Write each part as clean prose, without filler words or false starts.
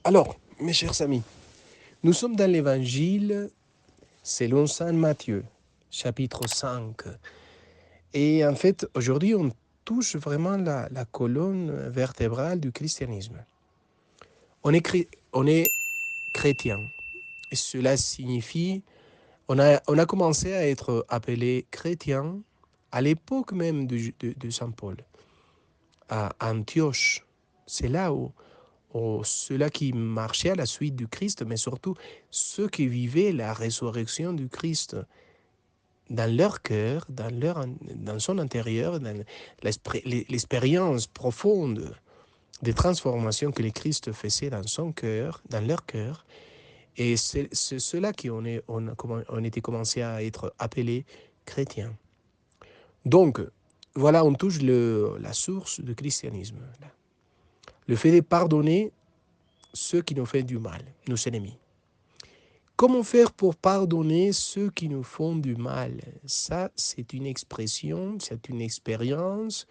Alors, mes chers amis, nous sommes dans l'évangile selon Saint Matthieu, chapitre 5. Et en fait, aujourd'hui, on touche vraiment la colonne vertébrale du christianisme. On est chrétien. Et cela signifie, on a commencé à être appelé chrétien à l'époque même de Saint Paul, à Antioche. C'est là où ceux-là qui marchaient à la suite du Christ, mais surtout ceux qui vivaient la résurrection du Christ dans leur cœur, dans son intérieur, dans l'expérience profonde des transformations que le Christ faisait dans son cœur, dans leur cœur. Et c'est ceux-là qui on était commencé à être appelés chrétiens. Donc, voilà, on touche la source du christianisme. Le fait de pardonner ceux qui nous font du mal, nos ennemis. Comment faire pour pardonner ceux qui nous font du mal? Ça, c'est une expression, c'est une expérience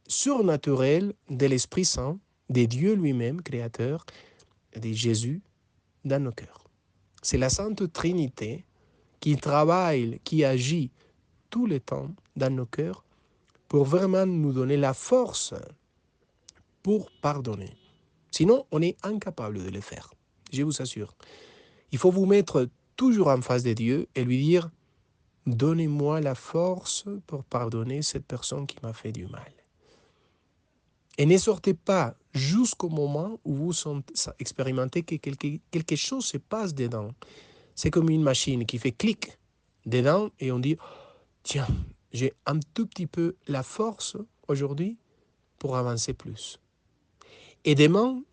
surnaturelle de l'Esprit Saint, de Dieu lui-même, créateur, de Jésus, dans nos cœurs. C'est la Sainte Trinité qui travaille, qui agit tout le temps dans nos cœurs pour vraiment nous donner la force pour pardonner. Sinon, on est incapable de le faire, je vous assure. Il faut vous mettre toujours en face de Dieu et lui dire « Donnez-moi la force pour pardonner cette personne qui m'a fait du mal. » Et ne sortez pas jusqu'au moment où vous expérimentez que quelque chose se passe dedans. C'est comme une machine qui fait clic dedans et on dit « Tiens, j'ai un tout petit peu la force aujourd'hui pour avancer plus. » Et demain,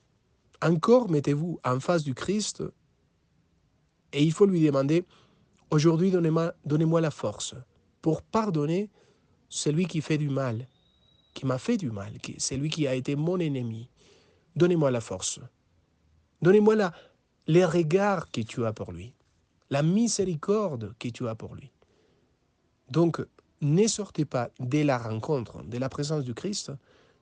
encore mettez-vous en face du Christ et il faut lui demander « Aujourd'hui, donnez-moi la force pour pardonner celui qui fait du mal, qui m'a fait du mal, celui qui a été mon ennemi. Donnez-moi la force. Donnez-moi les regards que tu as pour lui, la miséricorde que tu as pour lui. » Donc, ne sortez pas de la rencontre, de la présence du Christ,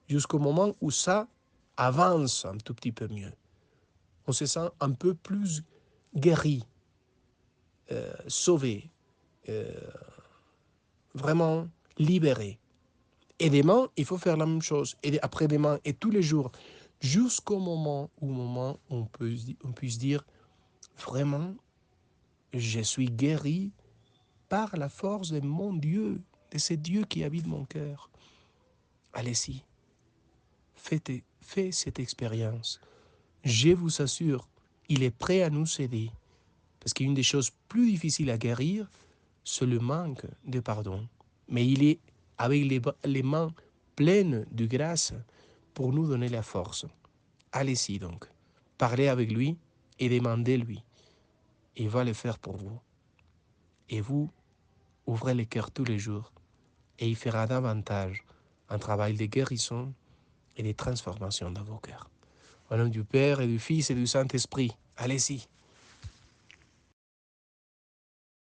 jusqu'au moment où ça avance un tout petit peu mieux. On se sent un peu plus guéri, sauvé, vraiment libéré. Et demain, il faut faire la même chose. Et après-demain, et tous les jours, jusqu'au moment où on puisse dire, vraiment, je suis guéri par la force de mon Dieu, de ce Dieu qui habite mon cœur. Allez-y, faites cette expérience. Je vous assure, il est prêt à nous aider. Parce qu'une des choses plus difficiles à guérir, c'est le manque de pardon. Mais il est avec les mains pleines de grâce pour nous donner la force. Allez-y donc, parlez avec lui et demandez-lui. Il va le faire pour vous. Et vous, ouvrez le cœur tous les jours et il fera davantage un travail de guérison et de transformation dans vos cœurs. Au nom du Père et du Fils et du Saint-Esprit, allez-y.